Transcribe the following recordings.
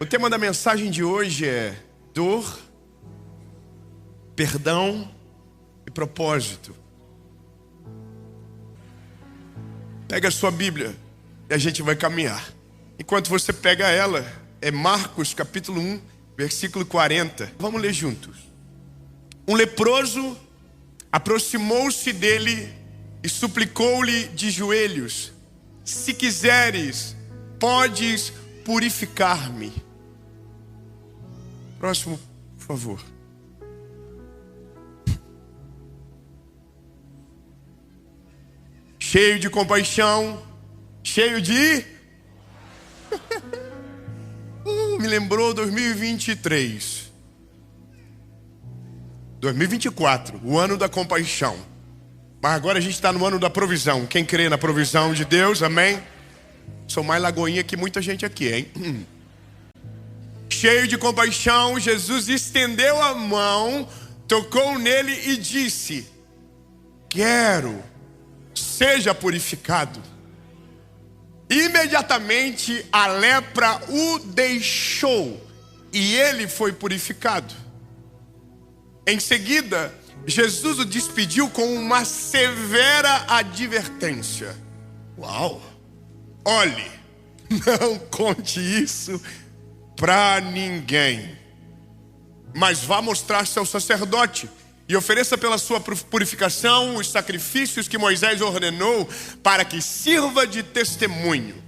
O tema da mensagem de hoje é dor, perdão e propósito. Pega a sua Bíblia e a gente vai caminhar. Enquanto você pega ela, é Marcos capítulo 1, versículo 40. Vamos ler juntos. Um leproso aproximou-se dele e suplicou-lhe de joelhos: se quiseres, podes purificar-me. Próximo, por favor. Cheio de compaixão, cheio de... me lembrou 2023. 2024, o ano da compaixão. Mas agora a gente está no ano da provisão. Quem crê na provisão de Deus, amém? Sou mais lagoinha que muita gente aqui, hein? Cheio de compaixão, Jesus estendeu a mão, tocou nele e disse: quero, seja purificado. Imediatamente a lepra o deixou e ele foi purificado. Em seguida, Jesus o despediu com uma severa advertência. Uau! Olhe, não conte isso para ninguém, mas vá mostrar-se ao sacerdote e ofereça pela sua purificação os sacrifícios que Moisés ordenou para que sirva de testemunho.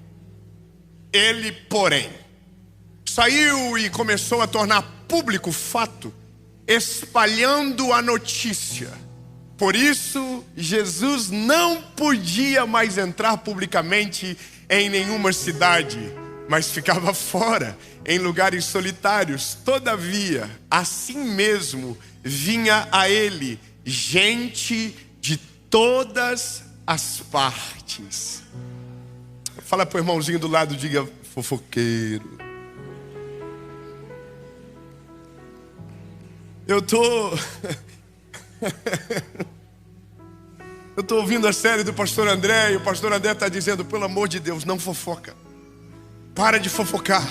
Ele, porém, saiu e começou a tornar público o fato, espalhando a notícia. Por isso, Jesus não podia mais entrar publicamente em nenhuma cidade, mas ficava fora, em lugares solitários. Todavia, assim mesmo, vinha a ele gente de todas as partes. Fala pro irmãozinho do lado, diga: fofoqueiro. Eu tô ouvindo a série do pastor André, e o pastor André está dizendo: pelo amor de Deus, não fofoca. Para de fofocar.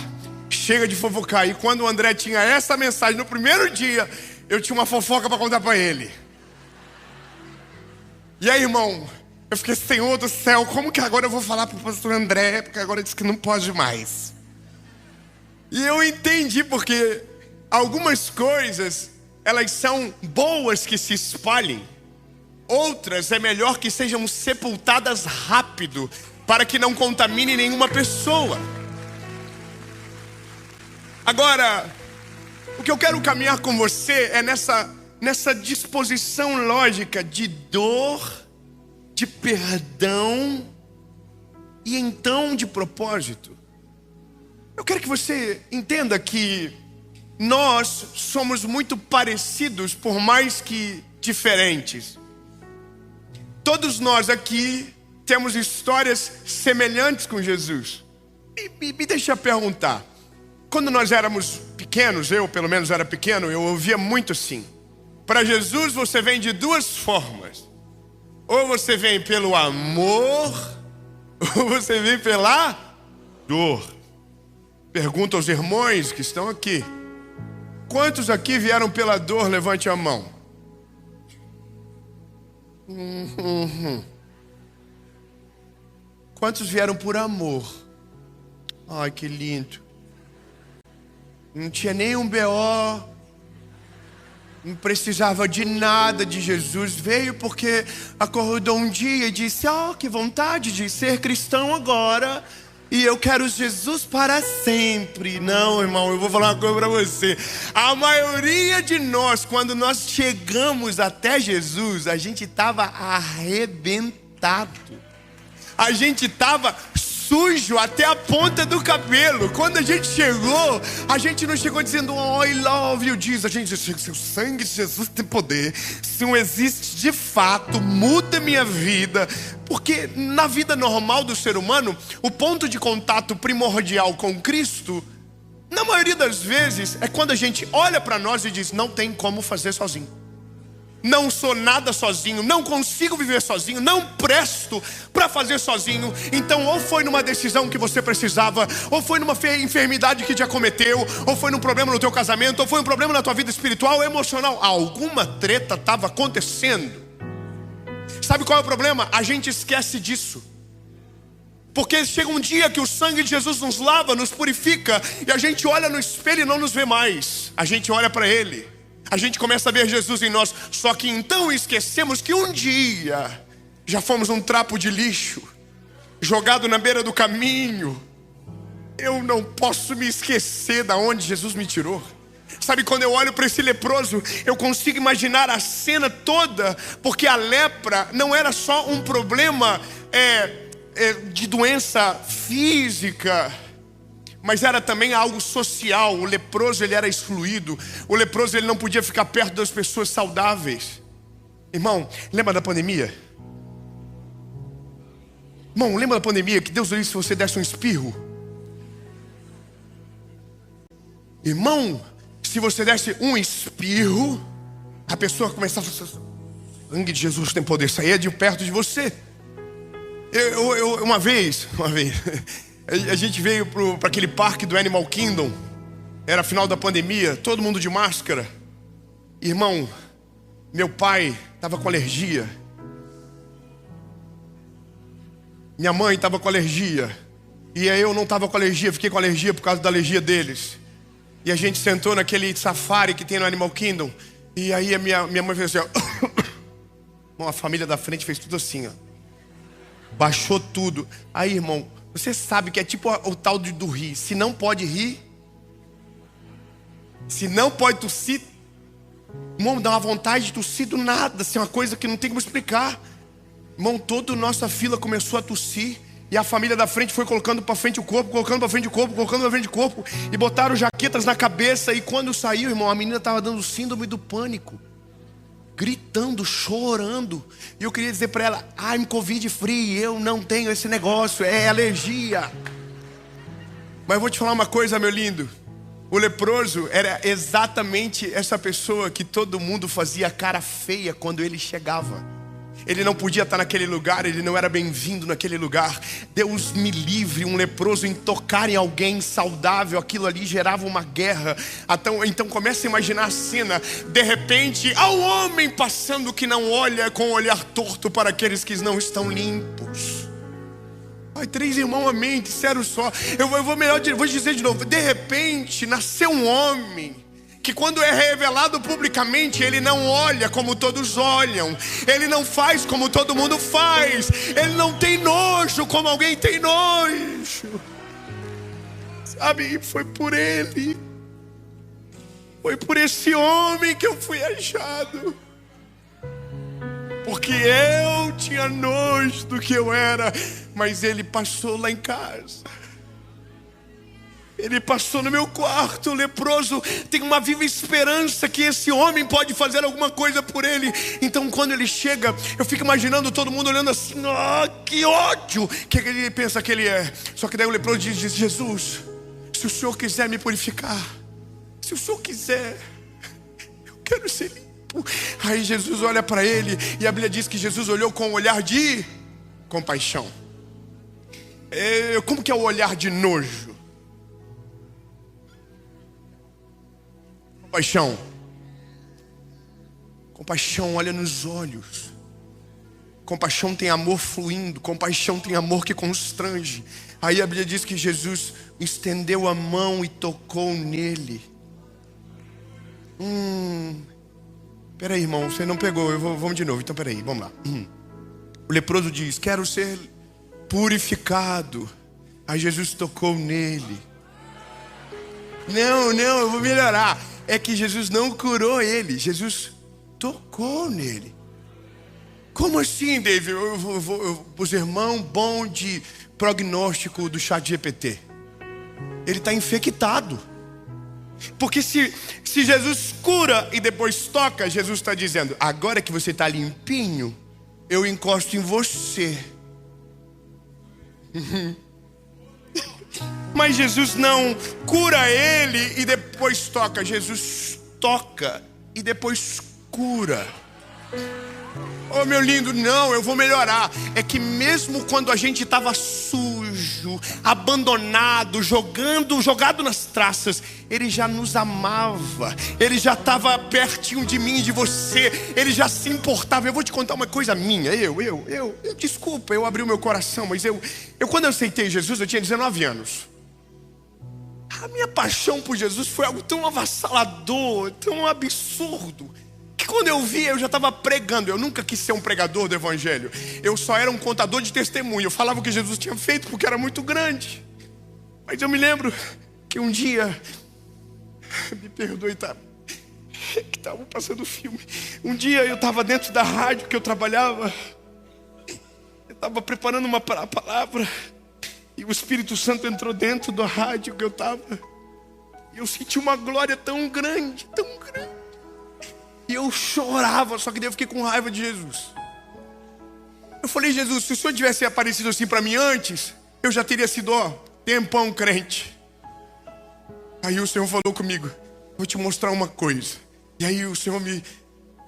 Chega de fofocar. E quando o André tinha essa mensagem no primeiro dia, eu tinha uma fofoca para contar para ele. E aí, irmão, eu fiquei: Senhor do céu, como que agora eu vou falar para o pastor André? Porque agora ele disse que não pode mais. E eu entendi, porque algumas coisas, elas são boas que se espalhem. Outras é melhor que sejam sepultadas rápido, para que não contamine nenhuma pessoa. Agora, o que eu quero caminhar com você é nessa disposição lógica de dor, de perdão e então de propósito. Eu quero que você entenda que nós somos muito parecidos, por mais que diferentes. Todos nós aqui temos histórias semelhantes com Jesus. E me deixa perguntar. Quando nós éramos pequenos, eu pelo menos era pequeno, eu ouvia muito assim: para Jesus você vem de duas formas. Ou você vem pelo amor, ou você vem pela dor. Pergunta aos irmãos que estão aqui: quantos aqui vieram pela dor? Levante a mão. Quantos vieram por amor? Ai, que lindo. Não tinha nenhum BO, não precisava de nada de Jesus. Veio porque acordou um dia e disse: que vontade de ser cristão agora, e eu quero Jesus para sempre. Não, irmão, eu vou falar uma coisa para você. A maioria de nós, quando nós chegamos até Jesus, a gente estava arrebentado. A gente estava sujo até a ponta do cabelo. Quando a gente chegou, a gente não chegou dizendo: oh, I love you, Jesus. A gente disse: o sangue de Jesus tem poder. Se não existe de fato, muda minha vida. Porque na vida normal do ser humano, o ponto de contato primordial com Cristo, na maioria das vezes, é quando a gente olha para nós e diz: não tem como fazer sozinho. Não sou nada sozinho, não consigo viver sozinho, não presto para fazer sozinho. Então ou foi numa decisão que você precisava, ou foi numa enfermidade que te acometeu, ou foi num problema no teu casamento, ou foi um problema na tua vida espiritual ou emocional. Alguma treta estava acontecendo. Sabe qual é o problema? A gente esquece disso. Porque chega um dia que o sangue de Jesus nos lava, nos purifica, e a gente olha no espelho e não nos vê mais. A gente olha para Ele, a gente começa a ver Jesus em nós. Só que então esquecemos que um dia já fomos um trapo de lixo, jogado na beira do caminho. Eu não posso me esquecer da onde Jesus me tirou. Sabe, quando eu olho para esse leproso, eu consigo imaginar a cena toda. Porque a lepra não era só um problema de doença física, mas era também algo social. O leproso, ele era excluído. O leproso, ele não podia ficar perto das pessoas saudáveis. Irmão, lembra da pandemia? Irmão, lembra da pandemia que Deus livre se você desse um espirro? Irmão, se você desse um espirro, a pessoa começava a falar: sangue de Jesus tem poder, sair de perto de você. Uma vez a gente veio para aquele parque do Animal Kingdom. Era final da pandemia, todo mundo de máscara. Irmão, meu pai estava com alergia, minha mãe estava com alergia, e aí eu não estava com alergia, fiquei com alergia por causa da alergia deles. E a gente sentou naquele safari que tem no Animal Kingdom. E aí a minha mãe fez assim, ó. A família da frente fez tudo assim, ó. Baixou tudo. Aí, irmão, você sabe que é tipo o tal do rir. Se não pode rir, se não pode tossir, irmão, dá uma vontade de tossir do nada. Assim, uma coisa que não tem como explicar. Irmão, toda a nossa fila começou a tossir. E a família da frente foi colocando para frente o corpo, colocando para frente o corpo, colocando para frente o corpo. E botaram jaquetas na cabeça. E quando saiu, irmão, a menina estava dando síndrome do pânico, gritando, chorando. E eu queria dizer para ela: I'm Covid free, eu não tenho esse negócio, é alergia. Mas eu vou te falar uma coisa, meu lindo. O leproso era exatamente essa pessoa que todo mundo fazia cara feia quando ele chegava. Ele não podia estar naquele lugar, ele não era bem-vindo naquele lugar. Deus me livre, um leproso em tocar em alguém saudável, aquilo ali gerava uma guerra. Então começa a imaginar a cena. De repente, há um homem passando que não olha com o olhar torto para aqueles que não estão limpos. Ai, 3 irmãos, amém, disseram só. Eu vou dizer de novo. De repente, nasceu um homem que quando é revelado publicamente, ele não olha como todos olham, ele não faz como todo mundo faz, ele não tem nojo como alguém tem nojo. Sabe, foi por ele, foi por esse homem que eu fui achado. Porque eu tinha nojo do que eu era, mas ele passou lá em casa. Ele passou no meu quarto. O leproso tem uma viva esperança que esse homem pode fazer alguma coisa por ele. Então quando ele chega, eu fico imaginando todo mundo olhando assim: que ódio que ele pensa que ele é. Só que daí o leproso diz: Jesus, se o Senhor quiser me purificar, se o Senhor quiser, eu quero ser limpo. Aí Jesus olha para ele, e a Bíblia diz que Jesus olhou com um olhar de compaixão. Como que é o olhar de nojo? Compaixão. Compaixão olha nos olhos. Compaixão tem amor fluindo. Compaixão tem amor que constrange. Aí a Bíblia diz que Jesus estendeu a mão e tocou nele. Peraí, irmão, você não pegou. Vamos de novo, então peraí, vamos lá. O leproso diz: quero ser purificado. Aí Jesus tocou nele. Não, eu vou melhorar. É que Jesus não curou ele, Jesus tocou nele. Como assim, David? Os irmãos bom de prognóstico do ChatGPT. Ele está infectado. Porque se Jesus cura e depois toca, Jesus está dizendo: agora que você está limpinho, eu encosto em você. Mas Jesus não cura ele e depois toca. Jesus toca e depois cura. Oh, meu lindo, não, eu vou melhorar. É que mesmo quando a gente estava sujo, abandonado, jogado nas traças, Ele já nos amava. Ele já estava pertinho de mim, de você. Ele já se importava. Eu vou te contar uma coisa minha. Desculpa, eu abri o meu coração, mas quando eu aceitei Jesus, eu tinha 19 anos. A minha paixão por Jesus foi algo tão avassalador, tão absurdo, que quando eu vi, eu já estava pregando. Eu nunca quis ser um pregador do evangelho. Eu só era um contador de testemunho. Eu falava o que Jesus tinha feito porque era muito grande. Mas eu me lembro que um dia, me perdoe, tá? Que estava passando filme. Um dia eu estava dentro da rádio que eu trabalhava. Eu estava preparando uma palavra. E o Espírito Santo entrou dentro da rádio que eu estava. E eu senti uma glória tão grande, tão grande. E eu chorava, só que daí eu fiquei com raiva de Jesus. Eu falei, Jesus, se o Senhor tivesse aparecido assim para mim antes, eu já teria sido, tempão crente. Aí o Senhor falou comigo, vou te mostrar uma coisa. E aí o Senhor me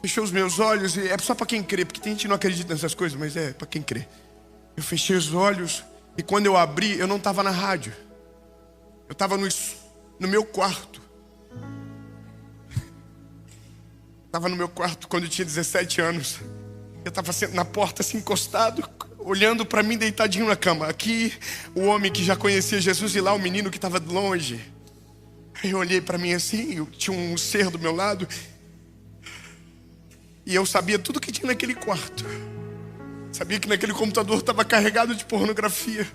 fechou os meus olhos, e é só para quem crê, porque tem gente que não acredita nessas coisas, mas é para quem crê. Eu fechei os olhos, e quando eu abri, eu não estava na rádio. Eu estava no meu quarto. Estava no meu quarto quando eu tinha 17 anos. Eu estava na porta assim encostado, olhando para mim deitadinho na cama. Aqui o homem que já conhecia Jesus e lá o menino que estava longe. Aí eu olhei para mim assim, eu tinha um ser do meu lado. E eu sabia tudo que tinha naquele quarto. Sabia que naquele computador estava carregado de pornografia.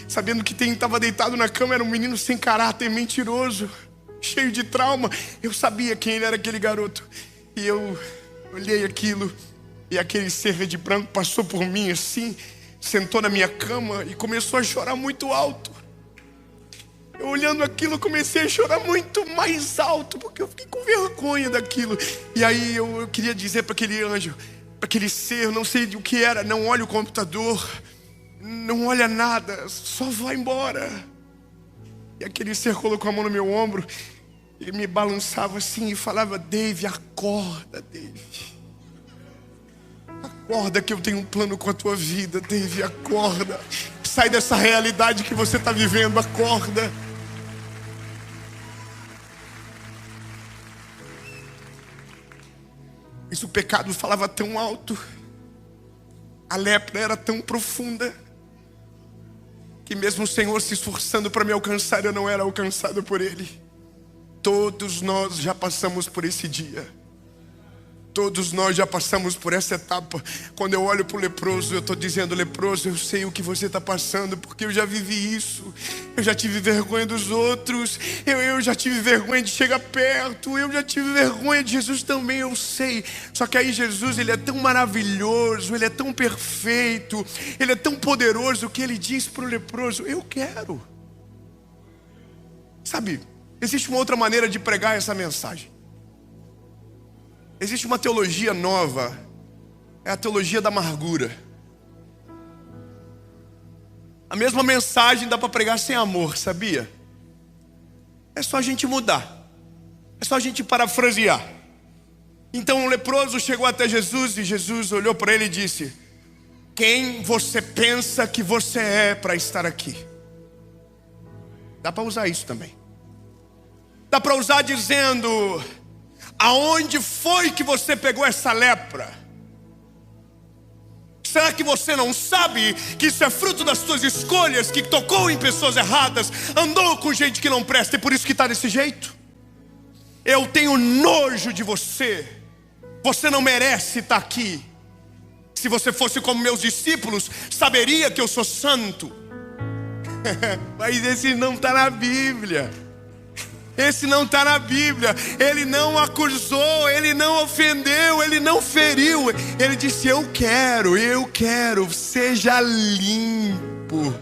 Sabendo que quem estava deitado na cama era um menino sem caráter, mentiroso, cheio de trauma. Eu sabia quem ele era, aquele garoto. E eu olhei aquilo, e aquele ser de branco passou por mim assim, sentou na minha cama e começou a chorar muito alto. Eu olhando aquilo, comecei a chorar muito mais alto, porque eu fiquei com vergonha daquilo. E aí eu queria dizer para aquele anjo, para aquele ser, não sei o que era, não olha o computador, não olha nada, só vai embora. E aquele ser colocou a mão no meu ombro, ele me balançava assim e falava, Dave, acorda, Dave. Acorda que eu tenho um plano com a tua vida, Dave, acorda. Sai dessa realidade que você está vivendo, acorda. Mas o pecado falava tão alto, a lepra era tão profunda, que mesmo o Senhor se esforçando para me alcançar, eu não era alcançado por Ele. Todos nós já passamos por esse dia. Todos nós já passamos por essa etapa. Quando eu olho para o leproso, eu estou dizendo, leproso, eu sei o que você está passando, porque eu já vivi isso. Eu já tive vergonha dos outros. Eu já tive vergonha de chegar perto. Eu já tive vergonha de Jesus também, eu sei. Só que aí Jesus, Ele é tão maravilhoso, Ele é tão perfeito, Ele é tão poderoso, que Ele diz para o leproso, eu quero. Sabe, existe uma outra maneira de pregar essa mensagem. Existe uma teologia nova, é a teologia da amargura. A mesma mensagem dá para pregar sem amor, sabia? É só a gente mudar, é só a gente parafrasear. Então o leproso chegou até Jesus e Jesus olhou para ele e disse, quem você pensa que você é para estar aqui? Dá para usar isso também. Dá para usar dizendo, aonde foi que você pegou essa lepra? Será que você não sabe que isso é fruto das suas escolhas, que tocou em pessoas erradas, andou com gente que não presta e por isso que está desse jeito? Eu tenho nojo de você. Você não merece estar aqui. Se você fosse como meus discípulos, saberia que eu sou santo. Mas esse não está na Bíblia. Esse não está na Bíblia. Ele não acusou, ele não ofendeu, ele não feriu. Ele disse, eu quero, seja limpo.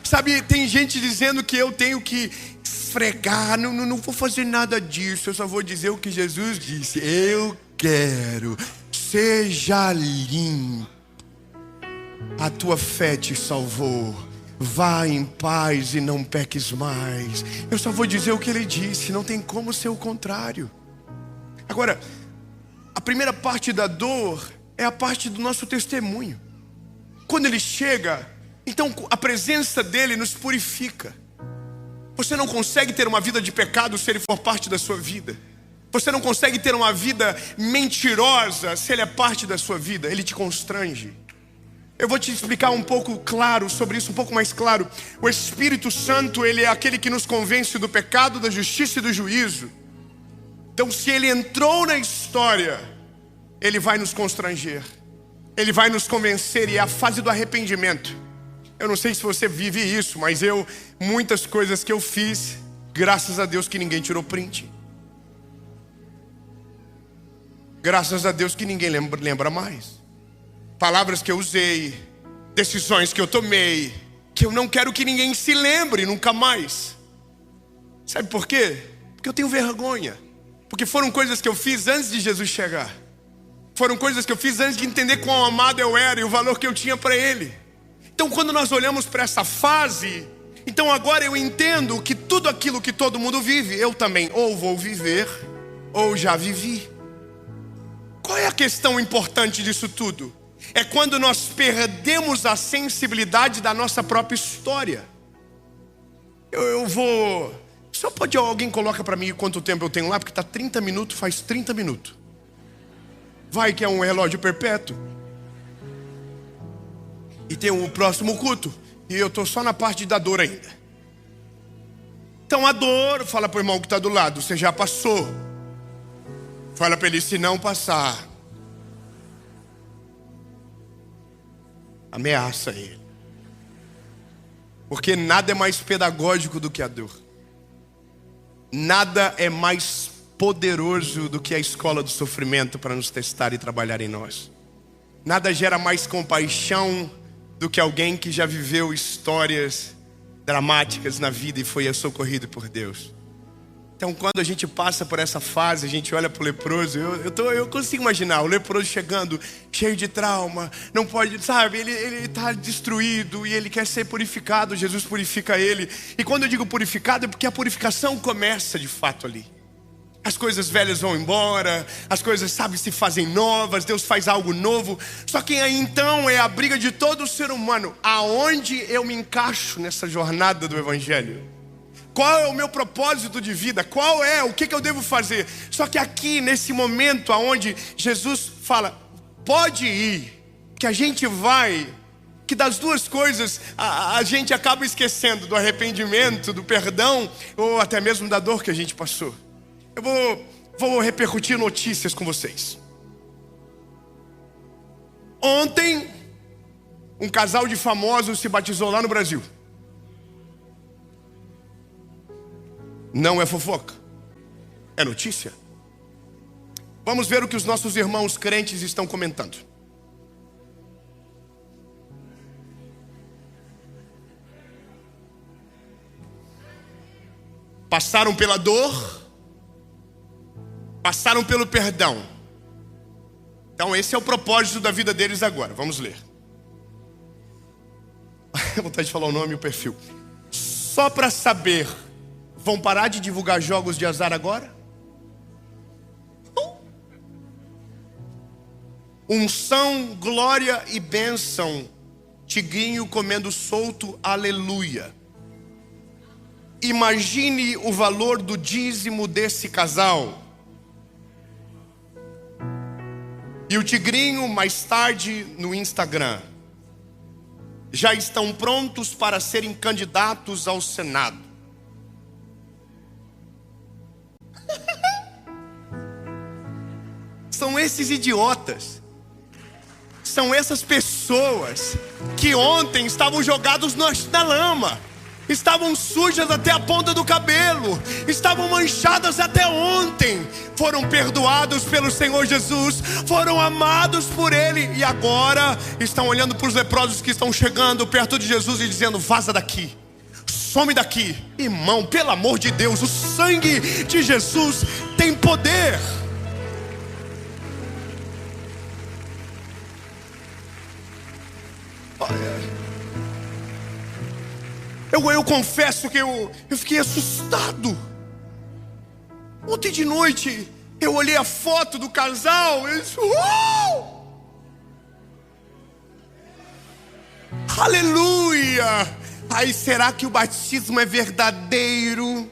Sabe, tem gente dizendo que eu tenho que esfregar. Não vou fazer nada disso. Eu só vou dizer o que Jesus disse. Eu quero, seja limpo. A tua fé te salvou. Vá em paz e não peques mais. Eu só vou dizer o que ele disse, não tem como ser o contrário. Agora, a A primeira parte da dor é a parte do nosso testemunho. Quando ele chega, então a presença dele nos purifica. Você não consegue ter uma vida de pecado se ele for parte da sua vida. Você não consegue ter uma vida mentirosa se ele é parte da sua vida. Ele te constrange. Eu vou te explicar um pouco claro sobre isso, um pouco mais claro. O Espírito Santo, ele é aquele que nos convence do pecado, da justiça e do juízo. Então, se ele entrou na história, ele vai nos constranger. Ele vai nos convencer, e é a fase do arrependimento. Eu não sei se você vive isso, mas muitas coisas que eu fiz, graças a Deus que ninguém tirou print. Graças a Deus que ninguém lembra mais. Palavras que eu usei, decisões que eu tomei, que eu não quero que ninguém se lembre nunca mais. Sabe por quê? Porque eu tenho vergonha. Porque foram coisas que eu fiz antes de Jesus chegar. Foram coisas que eu fiz antes de entender quão amado eu era e o valor que eu tinha para Ele. Então, quando nós olhamos para essa fase, então agora eu entendo que tudo aquilo que todo mundo vive, eu também ou vou viver, ou já vivi. Qual é a questão importante disso tudo? É quando nós perdemos a sensibilidade da nossa própria história. Eu vou... Só pode alguém coloca para mim quanto tempo eu tenho lá? Porque está 30 minutos, faz 30 minutos. Vai que é um relógio perpétuo. E tem o próximo culto. E eu estou só na parte da dor ainda. Então a dor, fala para o irmão que está do lado, você já passou. Fala para ele, se não passar, ameaça ele. Porque nada é mais pedagógico do que a dor. Nada é mais poderoso do que a escola do sofrimento para nos testar e trabalhar em nós. Nada gera mais compaixão do que alguém que já viveu histórias dramáticas na vida e foi socorrido por Deus. Então, quando a gente passa por essa fase, a gente olha para o leproso, eu consigo imaginar o leproso chegando, cheio de trauma, não pode, sabe, ele está destruído e ele quer ser purificado, Jesus purifica ele. E quando eu digo purificado, é porque a purificação começa de fato ali. As coisas velhas vão embora, as coisas, sabe, se fazem novas, Deus faz algo novo. Só que aí então é a briga de todo ser humano. Aonde eu me encaixo nessa jornada do Evangelho? Qual é o meu propósito de vida? Qual é? O que eu devo fazer? Só que aqui, nesse momento onde Jesus fala, pode ir, que a gente vai, que das duas coisas a gente acaba esquecendo, do arrependimento, do perdão, ou até mesmo da dor que a gente passou. Eu vou repercutir notícias com vocês. Ontem, um casal de famosos se batizou lá no Brasil. Não é fofoca, é notícia. Vamos ver o que os nossos irmãos crentes estão comentando. Passaram pela dor, passaram pelo perdão. Então esse é o propósito da vida deles agora. Vamos ler. Eu vou vontade de falar o nome e o perfil. Só para saber, vão parar de divulgar jogos de azar agora? Unção, glória e bênção. Tigrinho comendo solto, aleluia. Imagine o valor do dízimo desse casal. E o Tigrinho, mais tarde, no Instagram. Já estão prontos para serem candidatos ao Senado. São esses idiotas. São essas pessoas que ontem estavam jogados na lama. Estavam sujas até a ponta do cabelo, estavam manchadas até ontem, foram perdoados pelo Senhor Jesus, foram amados por Ele, e agora estão olhando para os leprosos que estão chegando perto de Jesus e dizendo, vaza daqui, some daqui. Irmão, pelo amor de Deus, o sangue de Jesus tem poder. Eu confesso que eu fiquei assustado. Ontem de noite Eu olhei a foto do casal, eu disse, aleluia! Ai, será que o batismo é verdadeiro?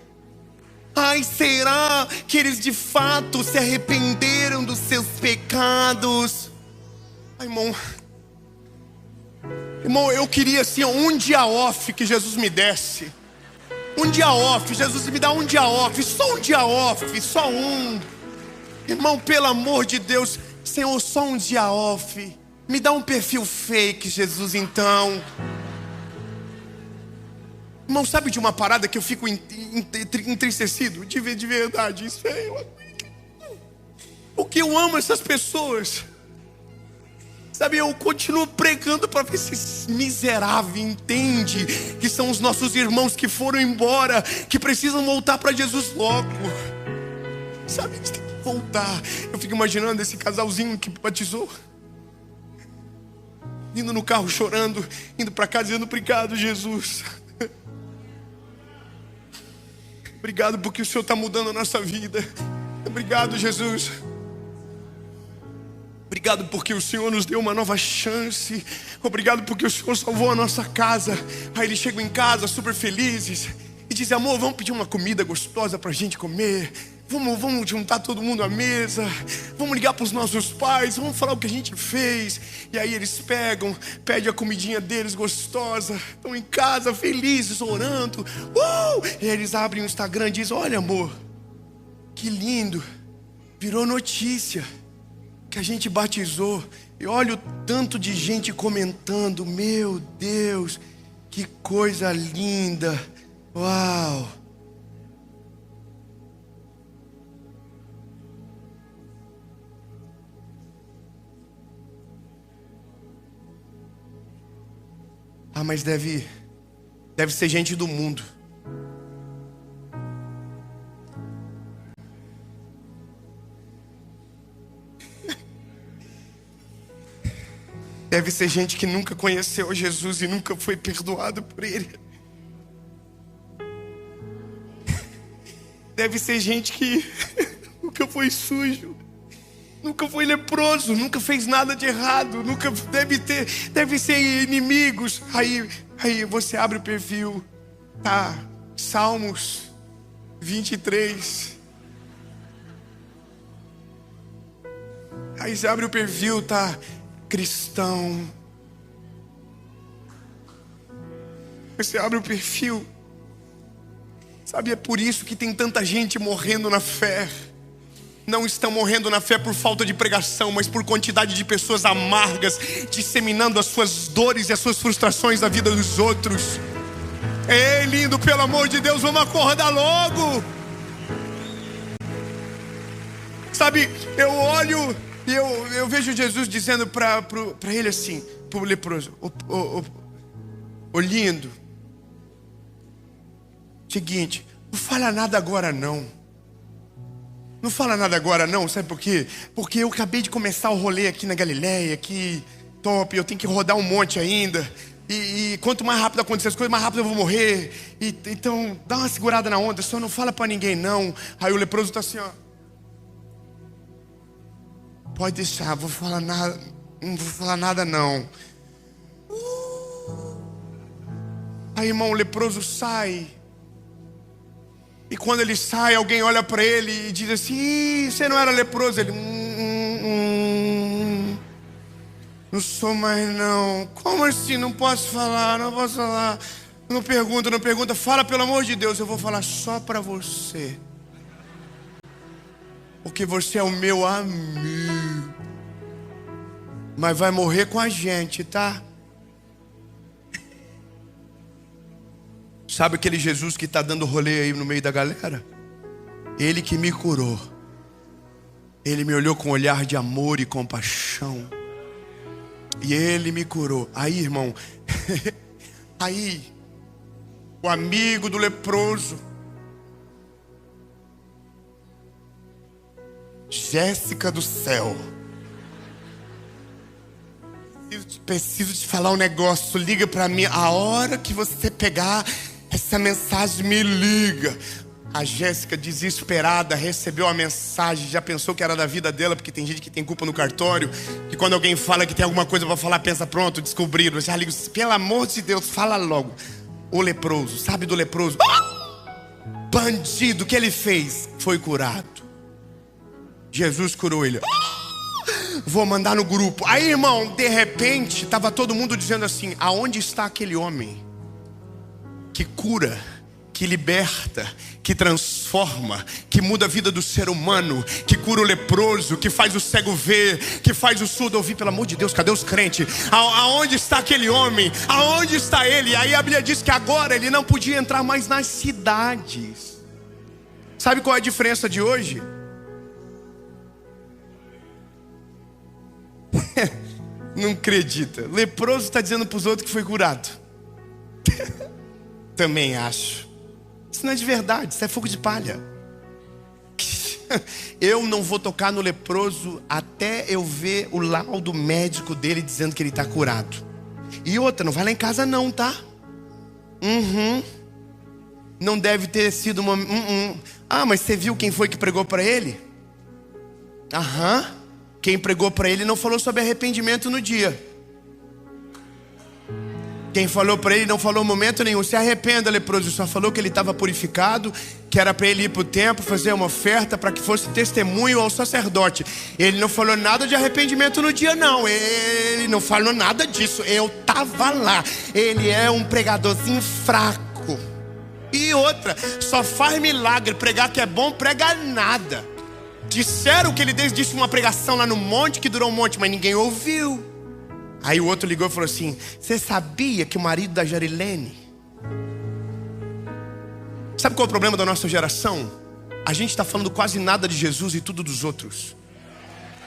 Ai, será que eles de fato se arrependeram dos seus pecados? Ai, irmão, eu queria assim, um dia off que Jesus me desse. Um dia off, Jesus me dá um dia off, só um dia off, só um. Irmão, pelo amor de Deus, Senhor, só um dia off. Me dá um perfil fake, Jesus, então. Irmão, sabe de uma parada que eu fico entristecido? De verdade, isso é... Porque eu amo essas pessoas. Sabe, eu continuo pregando para ver se esse miserável entende que são os nossos irmãos que foram embora, que precisam voltar para Jesus logo. Sabe, eles têm que voltar. Eu fico imaginando esse casalzinho que batizou, indo no carro chorando, indo para casa dizendo, obrigado, Jesus. Obrigado porque o Senhor está mudando a nossa vida. Obrigado, Jesus. Obrigado porque o Senhor nos deu uma nova chance. Obrigado porque o Senhor salvou a nossa casa. Aí eles chegam em casa super felizes e dizem, amor, vamos pedir uma comida gostosa para a gente comer. Vamos juntar todo mundo à mesa. Vamos ligar para os nossos pais. Vamos falar o que a gente fez. E aí eles pedem a comidinha deles gostosa. Estão em casa felizes, orando. E aí eles abrem o Instagram e dizem, olha, amor, que lindo. Virou notícia que a gente batizou. E olha o tanto de gente comentando. Meu Deus, que coisa linda. Uau. Ah, mas deve ser gente do mundo. Deve ser gente que nunca conheceu Jesus e nunca foi perdoado por Ele. Deve ser gente que nunca foi sujo, nunca foi leproso, nunca fez nada de errado, nunca deve ser inimigos. Aí você abre o perfil, tá? Salmos 23. Aí você abre o perfil, tá? Cristão. Você abre o perfil. Sabe, é por isso que tem tanta gente morrendo na fé. Não estão morrendo na fé por falta de pregação, mas por quantidade de pessoas amargas, disseminando as suas dores e as suas frustrações na vida dos outros. Ei, lindo, pelo amor de Deus, vamos acordar logo. Sabe, eu olho e eu vejo Jesus dizendo para ele assim, para o leproso, ô lindo, seguinte, não fala nada agora não. Não fala nada agora não, sabe por quê? Porque eu acabei de começar o rolê aqui na Galileia, que top, eu tenho que rodar um monte ainda. E quanto mais rápido acontecer as coisas, mais rápido eu vou morrer. Então, dá uma segurada na onda, só não fala pra ninguém não. Aí o leproso tá assim, ó. Pode deixar, não vou falar nada não. Aí, irmão, o leproso sai. E quando ele sai, alguém olha para ele e diz assim, Ih, você não era leproso? Ele, não sou mais não. Como assim? Não posso falar. Não pergunta. Fala pelo amor de Deus, eu vou falar só para você. Porque você é o meu amigo. Mas vai morrer com a gente, tá? Sabe aquele Jesus que está dando rolê aí no meio da galera? Ele que me curou. Ele me olhou com um olhar de amor e compaixão. E Ele me curou. Aí, irmão, aí, o amigo do leproso, Jéssica do céu, preciso te falar um negócio. Liga para mim a hora que você pegar essa mensagem, me liga. A Jéssica, desesperada, recebeu a mensagem, já pensou que era da vida dela, porque tem gente que tem culpa no cartório, que quando alguém fala que tem alguma coisa para falar, pensa, pronto, descobriram. Já ligo, pelo amor de Deus, fala logo. O leproso, sabe do leproso? Bandido, o que ele fez? Foi curado. Jesus curou ele. Vou mandar no grupo. Aí, irmão, de repente, estava todo mundo dizendo assim: aonde está aquele homem que cura, que liberta, que transforma, que muda a vida do ser humano, que cura o leproso, que faz o cego ver, que faz o surdo ouvir? Pelo amor de Deus, cadê os crentes? Aonde está aquele homem? Aonde está ele? Aí a Bíblia diz que agora ele não podia entrar mais nas cidades. Sabe qual é a diferença de hoje? Não acredita. Leproso está dizendo para os outros que foi curado. Também acho. Isso não é de verdade, isso é fogo de palha. Eu não vou tocar no leproso até eu ver o laudo médico dele dizendo que ele está curado. E outra, não vai lá em casa não, tá? Não deve ter sido uma... Ah, mas você viu quem foi que pregou para ele? Quem pregou para ele não falou sobre arrependimento no dia. Quem falou para ele não falou momento nenhum: se arrependa, leproso. Só falou que ele estava purificado, que era para ele ir para o templo fazer uma oferta para que fosse testemunho ao sacerdote. Ele não falou nada de arrependimento no dia não. Ele não falou nada disso. Eu estava lá. Ele é um pregadorzinho fraco. E outra, só faz milagre. Pregar que é bom, prega nada. Disseram que ele disse uma pregação lá no monte, que durou um monte, mas ninguém ouviu. Aí o outro ligou e falou assim: você sabia que o marido da Jarilene... Sabe qual é o problema da nossa geração? A gente está falando quase nada de Jesus e tudo dos outros.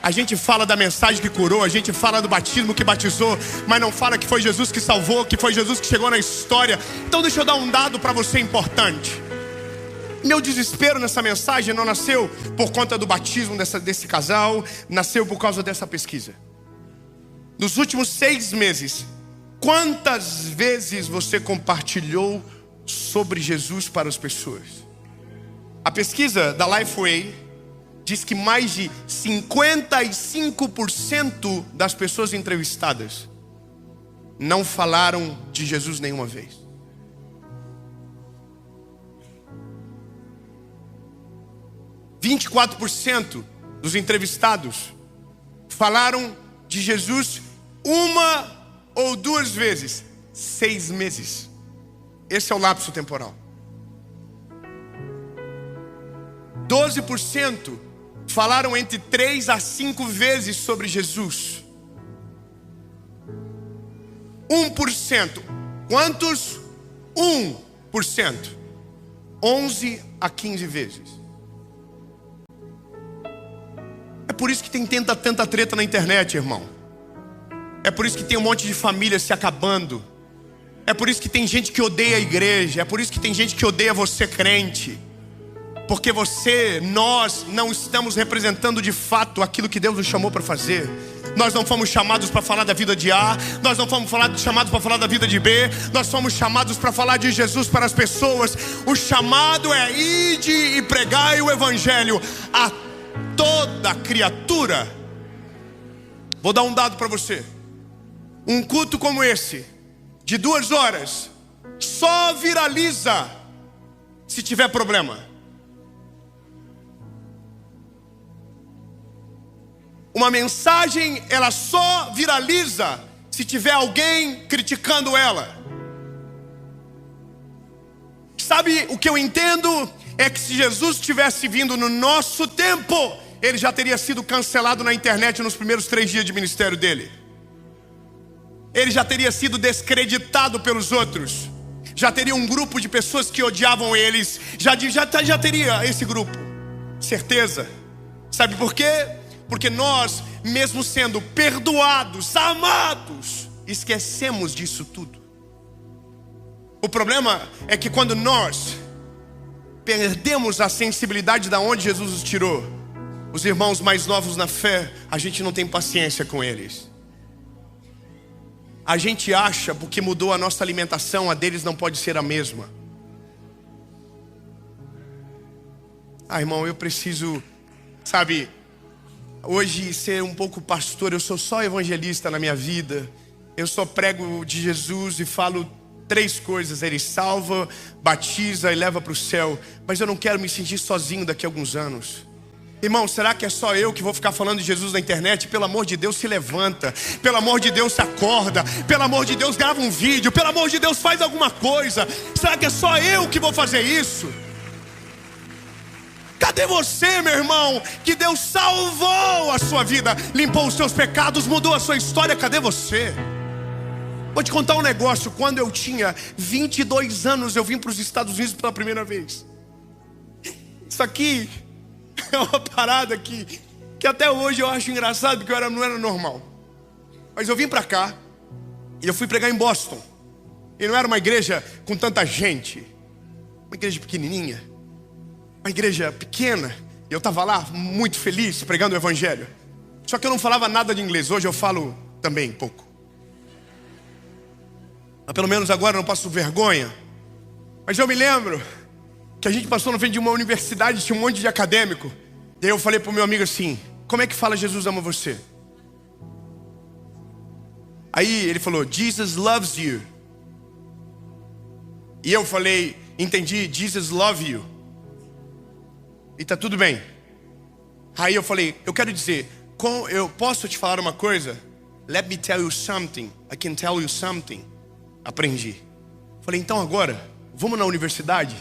A gente fala da mensagem que curou, a gente fala do batismo que batizou, mas não fala que foi Jesus que salvou, que foi Jesus que chegou na história. Então deixa eu dar um dado para você importante. Meu desespero nessa mensagem não nasceu por conta do batismo desse casal, nasceu por causa dessa pesquisa. Nos últimos 6 meses, quantas vezes você compartilhou sobre Jesus para as pessoas? A pesquisa da Lifeway diz que mais de 55% das pessoas entrevistadas não falaram de Jesus nenhuma vez. 24% dos entrevistados falaram de Jesus 1 ou 2 vezes. 6 meses. Esse é o lapso temporal. 12% falaram entre 3 a 5 vezes sobre Jesus. 1%. Quantos? 1%. 11 a 15 vezes. É por isso que tem tanta treta na internet, irmão. É por isso que tem um monte de famílias se acabando. É por isso que tem gente que odeia a igreja. É por isso que tem gente que odeia você, crente. Porque nós não estamos representando de fato aquilo que Deus nos chamou para fazer. Nós não fomos chamados para falar da vida de A. Nós não fomos chamados para falar da vida de B. Nós fomos chamados para falar de Jesus para as pessoas. O chamado é: ide e pregai o evangelho a toda criatura. Vou dar um dado para você. Um culto como esse, de 2 horas, só viraliza se tiver problema. Uma mensagem, ela só viraliza se tiver alguém criticando ela. Sabe o que eu entendo? É que se Jesus tivesse vindo no nosso tempo, ele já teria sido cancelado na internet nos primeiros 3 dias de ministério dele. Ele já teria sido descreditado pelos outros. Já teria um grupo de pessoas que odiavam eles. Já teria esse grupo. Certeza. Sabe por quê? Porque nós, mesmo sendo perdoados, amados, esquecemos disso tudo. O problema é que quando nós perdemos a sensibilidade da onde Jesus nos tirou, os irmãos mais novos na fé, a gente não tem paciência com eles. A gente acha, porque mudou a nossa alimentação, a deles não pode ser a mesma. Irmão, eu preciso, sabe, hoje ser um pouco pastor. Eu sou só evangelista na minha vida. Eu só prego de Jesus e falo 3 coisas: Ele salva, batiza e leva para o céu. Mas eu não quero me sentir sozinho daqui a alguns anos. Irmão, será que é só eu que vou ficar falando de Jesus na internet? Pelo amor de Deus, se levanta. Pelo amor de Deus, se acorda. Pelo amor de Deus, grava um vídeo. Pelo amor de Deus, faz alguma coisa. Será que é só eu que vou fazer isso? Cadê você, meu irmão? Que Deus salvou a sua vida, limpou os seus pecados, mudou a sua história. Cadê você? Vou te contar um negócio. Quando eu tinha 22 anos, eu vim para os Estados Unidos pela primeira vez. Isso aqui é uma parada que até hoje eu acho engraçado, porque eu não era normal. Mas eu vim para cá e eu fui pregar em Boston. E não era uma igreja com tanta gente, uma igreja pequenininha, uma igreja pequena. E eu estava lá muito feliz pregando o evangelho. Só que eu não falava nada de inglês. Hoje eu falo também pouco, mas pelo menos agora eu não passo vergonha. Mas eu me lembro que a gente passou na frente de uma universidade, tinha um monte de acadêmico. E aí eu falei pro meu amigo assim: como é que fala Jesus ama você? Aí ele falou: Jesus loves you. E eu falei: entendi, Jesus love you. E tá tudo bem. Aí eu falei: eu quero dizer, eu posso te falar uma coisa? Let me tell you something. I can tell you something. Aprendi. Falei: então agora, vamos na universidade?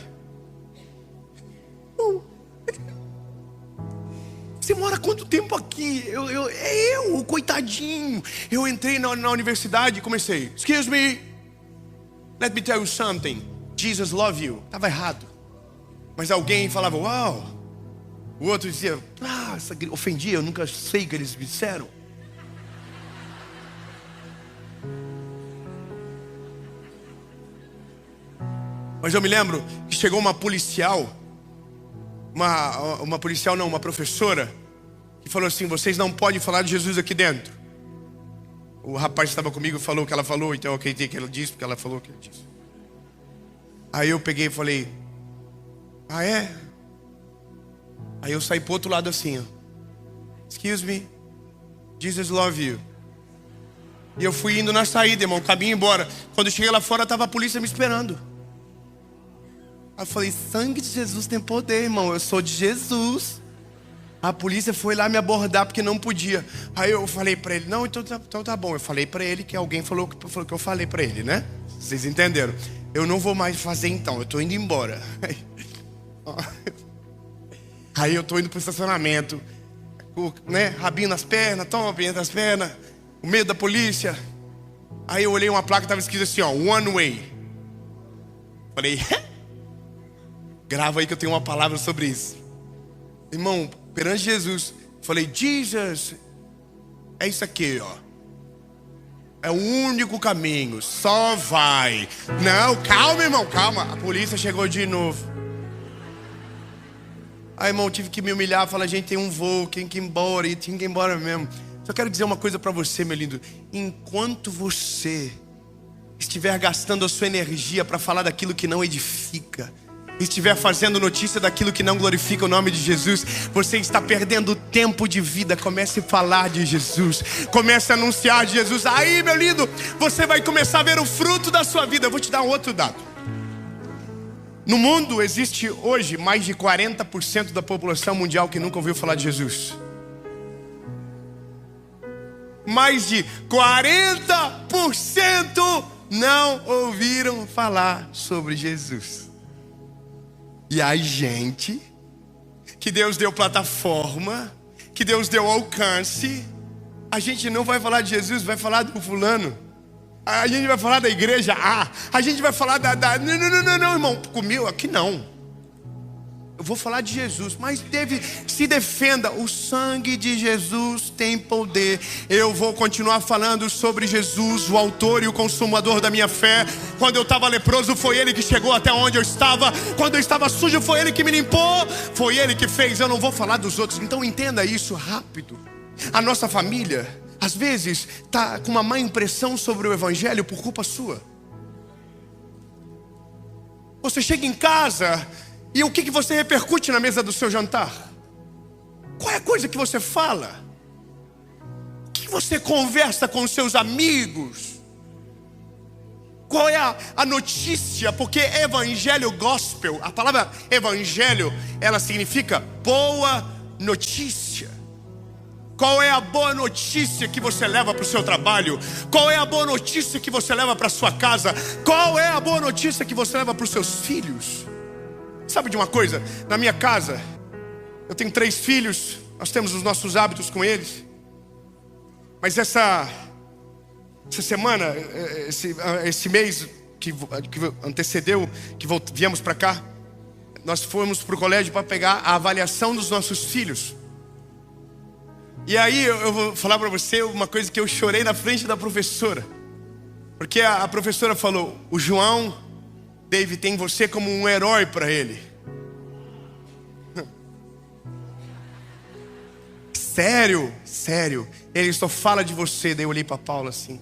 Você mora quanto tempo aqui? O coitadinho. Eu entrei na universidade e comecei: excuse me, let me tell you something. Jesus love you. Estava errado. Mas alguém falava uau. O outro dizia ofendia, eu nunca sei o que eles me disseram. Mas eu me lembro que chegou uma policial, uma professora, que falou assim: vocês não podem falar de Jesus aqui dentro. O rapaz que estava comigo falou o que ela falou, então eu acreditei que ela disse, porque ela falou o que ela disse. Aí eu peguei e falei: ah, é? Aí eu saí pro outro lado assim, ó. Excuse me, Jesus love you. E eu fui indo na saída, irmão, caminho embora. Quando eu cheguei lá fora, tava a polícia me esperando. Aí eu falei: sangue de Jesus tem poder, irmão, eu sou de Jesus. A polícia foi lá me abordar porque não podia. Aí eu falei pra ele: não, então tá bom. Eu falei pra ele que alguém falou que eu falei pra ele, né? Vocês entenderam? Eu não vou mais fazer então, eu tô indo embora. Aí eu tô indo pro estacionamento, né? Rabinho nas pernas, rabinho nas pernas, o medo da polícia. Aí eu olhei uma placa que tava escrito assim, ó, one way. Falei: grava aí que eu tenho uma palavra sobre isso. Irmão, perante Jesus, falei: Jesus, é isso aqui, ó. É o único caminho, só vai. Não, calma, irmão, calma. A polícia chegou de novo. Aí, irmão, tive que me humilhar, falar: gente, tem um voo, tem que ir embora. E tinha que ir embora mesmo. Só quero dizer uma coisa pra você, meu lindo. Enquanto você estiver gastando a sua energia para falar daquilo que não edifica, estiver fazendo notícia daquilo que não glorifica o nome de Jesus, você está perdendo tempo de vida. Comece a falar de Jesus, comece a anunciar de Jesus. Aí, meu lindo, você vai começar a ver o fruto da sua vida. Eu vou te dar um outro dado. No mundo existe hoje mais de 40% da população mundial que nunca ouviu falar de Jesus. Mais de 40% não ouviram falar sobre Jesus. E aí, gente, que Deus deu plataforma, que Deus deu alcance, a gente não vai falar de Jesus, vai falar do fulano. A gente vai falar da igreja A, a gente vai falar da... Não, irmão, comigo aqui não. Eu vou falar de Jesus, mas se defenda, o sangue de Jesus tem poder. Eu vou continuar falando sobre Jesus, o autor e o consumador da minha fé. Quando eu estava leproso, foi Ele que chegou até onde eu estava. Quando eu estava sujo, foi Ele que me limpou. Foi Ele que fez, eu não vou falar dos outros. Então entenda isso rápido. A nossa família, às vezes, está com uma má impressão sobre o evangelho por culpa sua. Você chega em casa E o que você repercute na mesa do seu jantar? Qual é a coisa que você fala? O que você conversa com os seus amigos? Qual é a notícia? Porque evangelho, gospel, a palavra evangelho, ela significa boa notícia. Qual é a boa notícia que você leva para o seu trabalho? Qual é a boa notícia que você leva para a sua casa? Qual é a boa notícia que você leva para os seus filhos? Sabe de uma coisa? Na minha casa, eu tenho 3 filhos, nós temos os nossos hábitos com eles. Mas essa semana, esse mês que antecedeu, que viemos para cá, nós fomos para o colégio para pegar a avaliação dos nossos filhos. E aí eu vou falar para você uma coisa que eu chorei na frente da professora. Porque a professora falou: o João, David, tem você como um herói para ele. Sério, sério. Ele só fala de você. Daí eu olhei para Paula assim.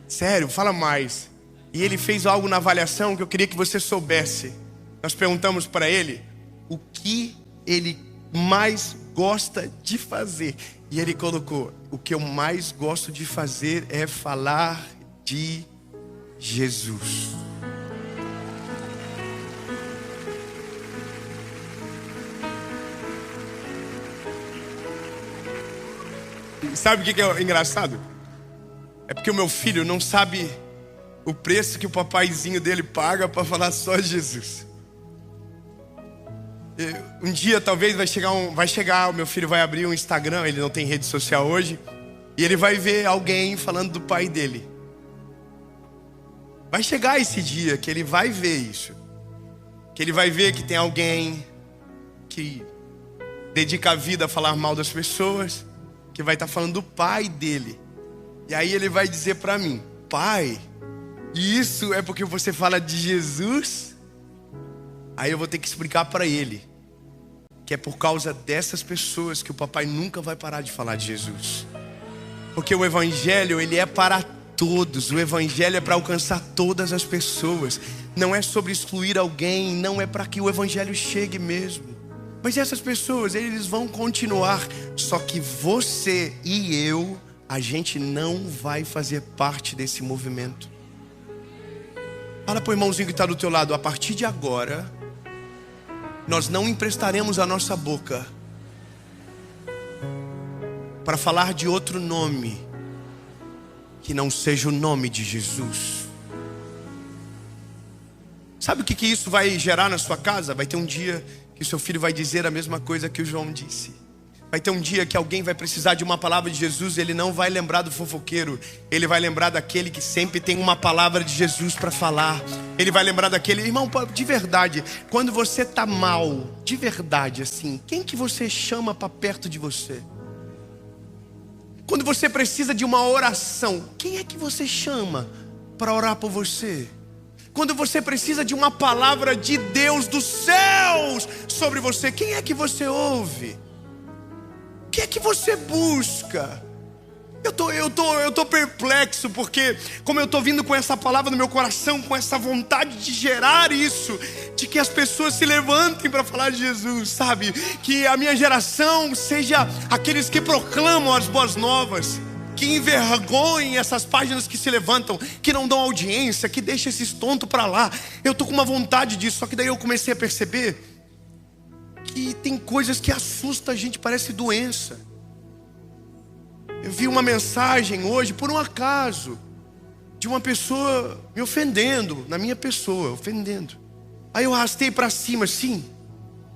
Sério, fala mais. E ele fez algo na avaliação que eu queria que você soubesse. Nós perguntamos para ele o que ele mais gosta de fazer. E ele colocou: o que eu mais gosto de fazer é falar de Jesus. Sabe o que é engraçado? É porque o meu filho não sabe o preço que o papaizinho dele paga para falar só de Jesus. Um dia talvez vai chegar, o meu filho vai abrir um Instagram, ele não tem rede social hoje, e ele vai ver alguém falando do pai dele. Vai chegar esse dia que ele vai ver isso. Que ele vai ver que tem alguém que dedica a vida a falar mal das pessoas, que vai estar falando do pai dele. E aí ele vai dizer para mim: pai, isso é porque você fala de Jesus? Aí eu vou ter que explicar para ele que é por causa dessas pessoas que o papai nunca vai parar de falar de Jesus. Porque o evangelho, ele é para todos. O evangelho é para alcançar todas as pessoas. Não é sobre excluir alguém, não é para que o evangelho chegue mesmo. Mas essas pessoas, eles vão continuar. Só que você e eu, a gente não vai fazer parte desse movimento. Fala pro irmãozinho que está do teu lado: a partir de agora, nós não emprestaremos a nossa boca para falar de outro nome que não seja o nome de Jesus. Sabe o que isso vai gerar na sua casa? Vai ter um dia que o seu filho vai dizer a mesma coisa que o João disse. Vai ter um dia que alguém vai precisar de uma palavra de Jesus. Ele não vai lembrar do fofoqueiro. Ele vai lembrar daquele que sempre tem uma palavra de Jesus para falar. Ele vai lembrar daquele... Irmão, de verdade, quando você tá mal, de verdade assim, quem que você chama para perto de você? Quando você precisa de uma oração, quem é que você chama para orar por você? Quando você precisa de uma palavra de Deus dos céus sobre você, quem é que você ouve? O que é que você busca? Eu tô perplexo, porque como eu tô vindo com essa palavra no meu coração, com essa vontade de gerar isso, de que as pessoas se levantem para falar de Jesus, sabe? Que a minha geração seja aqueles que proclamam as boas novas, que envergonhem essas páginas que se levantam, que não dão audiência, que deixam esses tontos para lá. Eu tô com uma vontade disso, só que daí eu comecei a perceber que tem coisas que assustam a gente, parece doença. Eu vi uma mensagem hoje, por um acaso, de uma pessoa me ofendendo, na minha pessoa, ofendendo. Aí eu arrastei para cima, assim.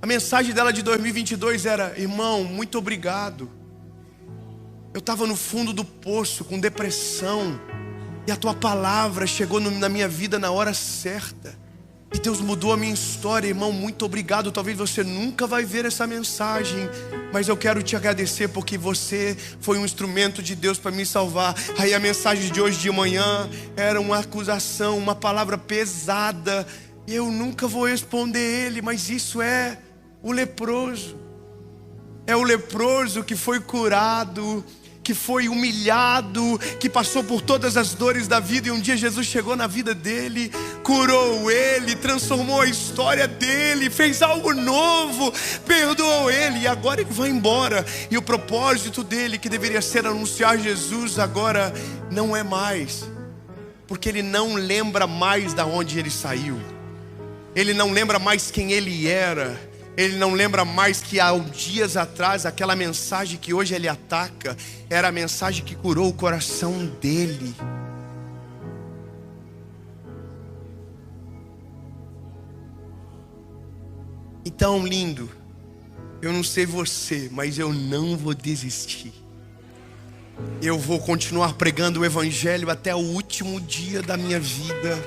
A mensagem dela de 2022 era: irmão, muito obrigado. Eu estava no fundo do poço, com depressão, e a tua palavra chegou na minha vida na hora certa. E Deus mudou a minha história, irmão, muito obrigado. Talvez você nunca vai ver essa mensagem, mas eu quero te agradecer porque você foi um instrumento de Deus para me salvar. Aí a mensagem de hoje de manhã era uma acusação, uma palavra pesada. Eu nunca vou responder ele, mas isso é o leproso. É o leproso que foi curado, que foi humilhado, que passou por todas as dores da vida, e um dia Jesus chegou na vida dele, curou ele, transformou a história dele, fez algo novo, perdoou ele, e agora ele vai embora. E o propósito dele, que deveria ser anunciar Jesus, agora não é mais, porque ele não lembra mais da onde ele saiu, ele não lembra mais quem ele era. Ele não lembra mais que há dias atrás, aquela mensagem que hoje ele ataca, era a mensagem que curou o coração dele. Então, lindo, eu não sei você, mas eu não vou desistir. Eu vou continuar pregando o Evangelho até o último dia da minha vida,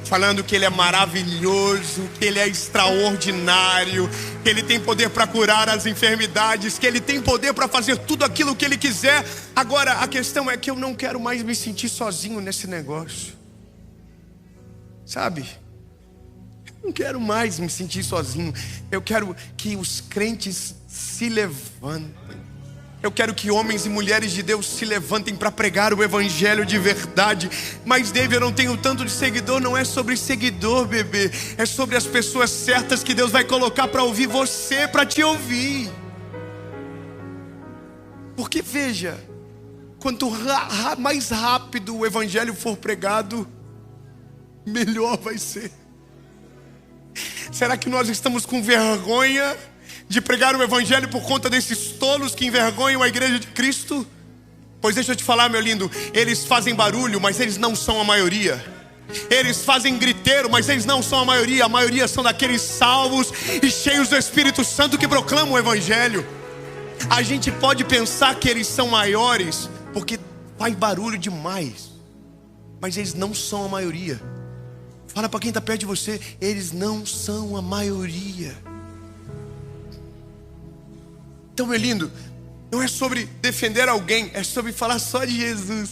falando que Ele é maravilhoso, que Ele é extraordinário, que Ele tem poder para curar as enfermidades, que Ele tem poder para fazer tudo aquilo que Ele quiser. Agora, a questão é que eu não quero mais me sentir sozinho nesse negócio, sabe? Eu não quero mais me sentir sozinho. Eu quero que os crentes se levantem. Eu quero que homens e mulheres de Deus se levantem para pregar o Evangelho de verdade. Mas, David, eu não tenho tanto de seguidor. Não é sobre seguidor, bebê. É sobre as pessoas certas que Deus vai colocar para ouvir você, para te ouvir. Porque, veja, quanto mais rápido o Evangelho for pregado, melhor vai ser. Será que nós estamos com vergonha de pregar o Evangelho por conta desses tolos que envergonham a igreja de Cristo? Pois deixa eu te falar, meu lindo, eles fazem barulho, mas eles não são a maioria. Eles fazem griteiro, mas eles não são a maioria. A maioria são daqueles salvos e cheios do Espírito Santo que proclamam o Evangelho. A gente pode pensar que eles são maiores porque faz barulho demais, mas eles não são a maioria. Fala para quem está perto de você, eles não são a maioria. Então, meu lindo, não é sobre defender alguém, é sobre falar só de Jesus.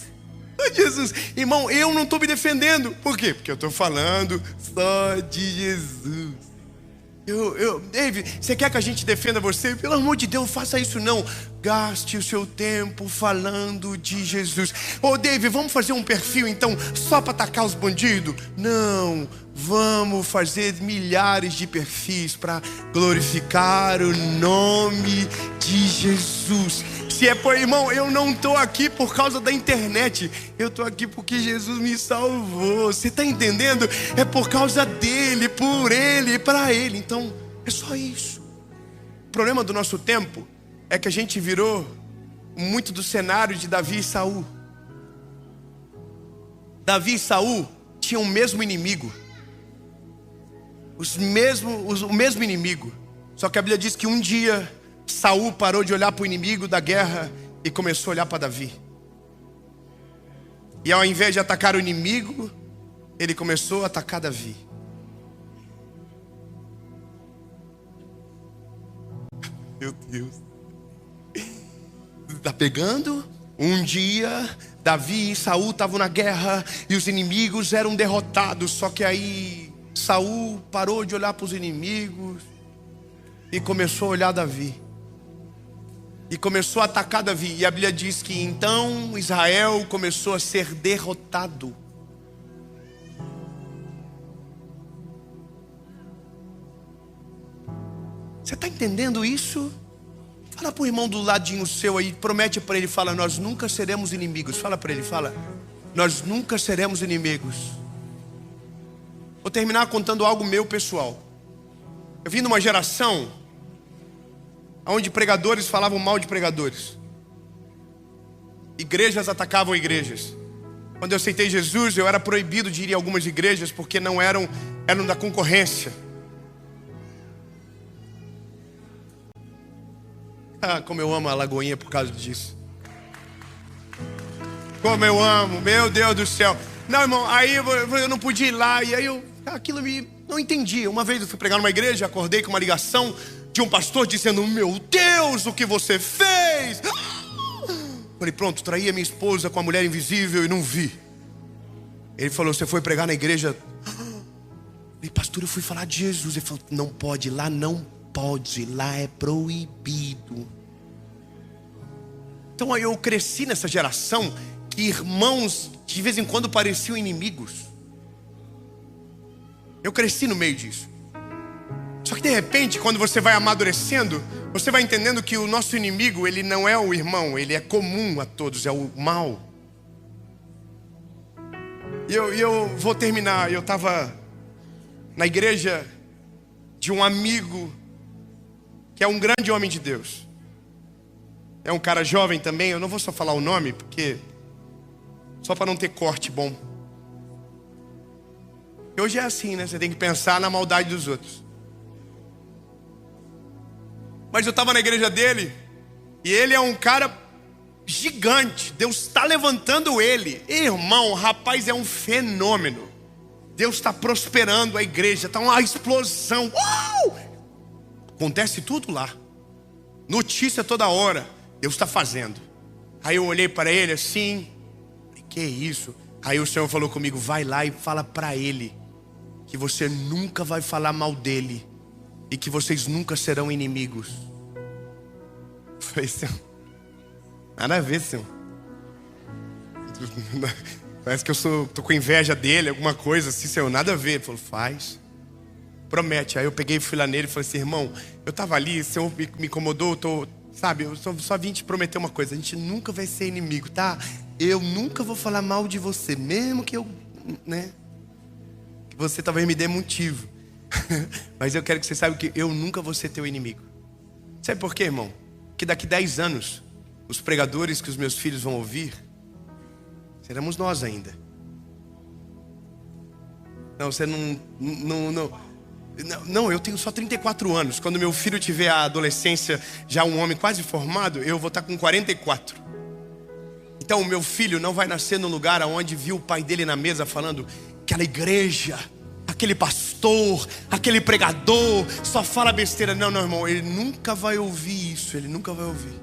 Só de Jesus. Irmão, eu não estou me defendendo. Por quê? Porque eu estou falando só de Jesus. David, você quer que a gente defenda você? Pelo amor de Deus, faça isso não. Gaste o seu tempo falando de Jesus. Ô, David, vamos fazer um perfil então só para atacar os bandidos? Não, vamos fazer milhares de perfis para glorificar o nome de Jesus. Se é por irmão, eu não estou aqui por causa da internet. Eu estou aqui porque Jesus me salvou. Você está entendendo? É por causa dele, por ele, para ele. Então, é só isso. O problema do nosso tempo é que a gente virou muito do cenário de Davi e Saul. Davi e Saul tinham o mesmo inimigo. O mesmo inimigo. Só que a Bíblia diz que um dia Saul parou de olhar para o inimigo da guerra e começou a olhar para Davi. E ao invés de atacar o inimigo, ele começou a atacar Davi. Meu Deus. Está pegando? Um dia Davi e Saul estavam na guerra e os inimigos eram derrotados. Só que aí Saul parou de olhar para os inimigos e começou a olhar Davi. E começou a atacar Davi. E a Bíblia diz que então Israel começou a ser derrotado. Você está entendendo isso? Fala para o irmão do ladinho seu aí, promete para ele, fala, nós nunca seremos inimigos. Fala para ele, fala, nós nunca seremos inimigos. Vou terminar contando algo meu pessoal. Eu vim de uma geração onde pregadores falavam mal de pregadores. Igrejas atacavam igrejas. Quando eu aceitei Jesus, eu era proibido de ir em algumas igrejas porque não eram da concorrência. Ah, como eu amo a Lagoinha por causa disso. Como eu amo, meu Deus do céu. Não, irmão, aí eu não podia ir lá. E aí aquilo não entendi. Uma vez eu fui pregar numa igreja, acordei com uma ligação de um pastor dizendo, meu Deus, o que você fez? Falei, pronto, traí a minha esposa com a mulher invisível e não vi. Ele falou, você foi pregar na igreja? Falei, pastor, eu fui falar de Jesus. Ele falou, não pode, lá não pode, lá é proibido. Então eu cresci nessa geração que irmãos de vez em quando pareciam inimigos. Eu cresci no meio disso. Só que de repente, quando você vai amadurecendo, você vai entendendo que o nosso inimigo, ele não é o irmão, ele é comum a todos, é o mal. E eu vou terminar. Eu estava na igreja de um amigo que é um grande homem de Deus. É um cara jovem também. Eu não vou só falar o nome, porque só para não ter corte bom. E hoje é assim, né? Você tem que pensar na maldade dos outros. Mas eu estava na igreja dele, e ele é um cara gigante. Deus está levantando ele. Irmão, o rapaz é um fenômeno. Deus está prosperando a igreja, está uma explosão. Acontece tudo lá. Notícia toda hora. Deus está fazendo. Aí eu olhei para ele assim, que isso? Aí o Senhor falou comigo: vai lá e fala para ele que você nunca vai falar mal dele e que vocês nunca serão inimigos. Eu falei: Senhor, nada a ver, Senhor. Parece que eu tô com inveja dele, alguma coisa assim, Senhor, nada a ver. Ele falou: faz, promete. Aí eu peguei e fui lá nele e falei assim: irmão, eu tava ali, o Senhor me incomodou, sabe, eu só vim te prometer uma coisa: a gente nunca vai ser inimigo, tá? Eu nunca vou falar mal de você, mesmo que eu, né, que você talvez me dê motivo. Mas eu quero que você saiba que eu nunca vou ser teu inimigo. Sabe por quê, irmão? Que daqui 10 anos, os pregadores que os meus filhos vão ouvir, seremos nós ainda. Não, você não, eu tenho só 34 anos. Quando meu filho tiver a adolescência, já um homem quase formado, eu vou estar com 44. Então o meu filho não vai nascer num lugar onde viu o pai dele na mesa falando: aquela igreja, aquele pastor, aquele pregador só fala besteira. Não, irmão, ele nunca vai ouvir isso, ele nunca vai ouvir.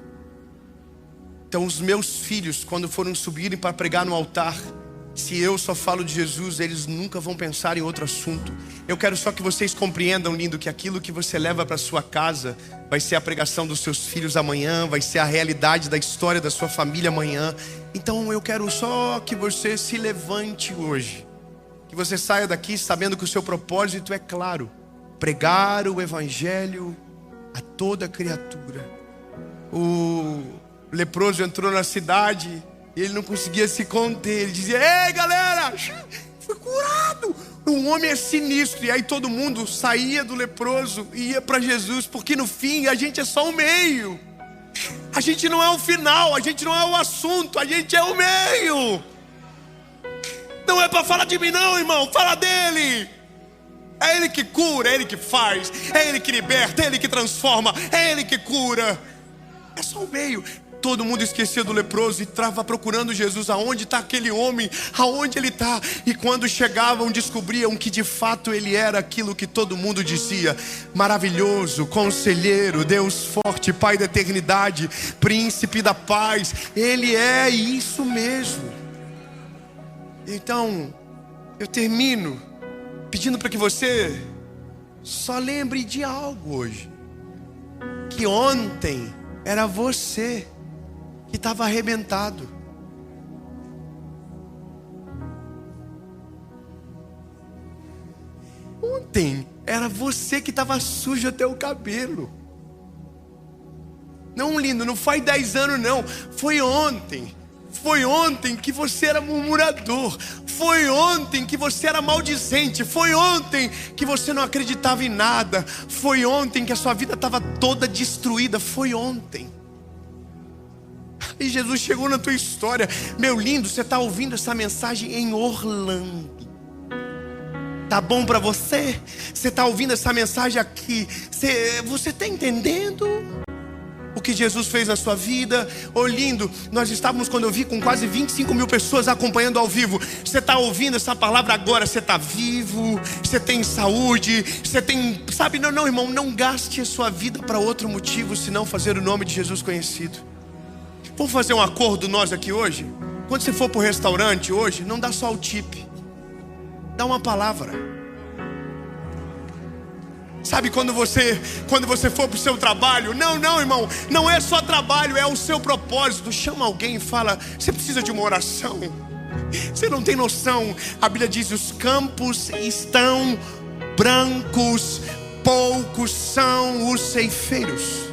Então os meus filhos, quando forem subirem para pregar no altar, se eu só falo de Jesus, eles nunca vão pensar em outro assunto. Eu quero só que vocês compreendam, lindo, que aquilo que você leva para sua casa vai ser a pregação dos seus filhos amanhã, vai ser a realidade da história da sua família amanhã. Então eu quero só que você se levante hoje, que você saia daqui sabendo que o seu propósito é claro: pregar o evangelho a toda criatura. O leproso entrou na cidade e ele não conseguia se conter. Ele dizia: ei galera, fui curado. O homem é sinistro. E aí todo mundo saía do leproso e ia para Jesus, porque no fim a gente é só o meio. A gente não é o final, a gente não é o assunto, a gente é o meio. Não é para falar de mim não, irmão, fala dele. É ele que cura, é ele que faz, é ele que liberta, é ele que transforma, é ele que cura. É só o meio. Todo mundo esquecia do leproso e estava procurando Jesus. Aonde está aquele homem? Aonde ele está? E quando chegavam, descobriam que de fato ele era aquilo que todo mundo dizia: maravilhoso, conselheiro, Deus forte, Pai da eternidade, príncipe da paz. Ele é isso mesmo. Então eu termino pedindo para que você só lembre de algo hoje: que ontem era você que estava arrebentado. Ontem era você que estava sujo até o cabelo. Não, lindo, não faz 10 anos não. Foi ontem. Foi ontem que você era murmurador. Foi ontem que você era maldizente. Foi ontem que você não acreditava em nada. Foi ontem que a sua vida estava toda destruída. Foi ontem. E Jesus chegou na tua história. Meu lindo, você está ouvindo essa mensagem em Orlando. Tá bom para você? Você está ouvindo essa mensagem aqui. Você está entendendo o que Jesus fez na sua vida? Ô lindo, nós estávamos, quando eu vi, com quase 25 mil pessoas acompanhando ao vivo. Você está ouvindo essa palavra agora. Você está vivo, você tem saúde, você tem, sabe, não irmão, não gaste a sua vida para outro motivo senão fazer o nome de Jesus conhecido. Vamos fazer um acordo nós aqui hoje? Quando você for para o restaurante hoje, não dá só o tip, dá uma palavra. Sabe, quando você for para o seu trabalho, não, irmão, não é só trabalho, é o seu propósito. Chama alguém e fala: você precisa de uma oração. Você não tem noção. A Bíblia diz: os campos estão brancos, poucos são os ceifeiros.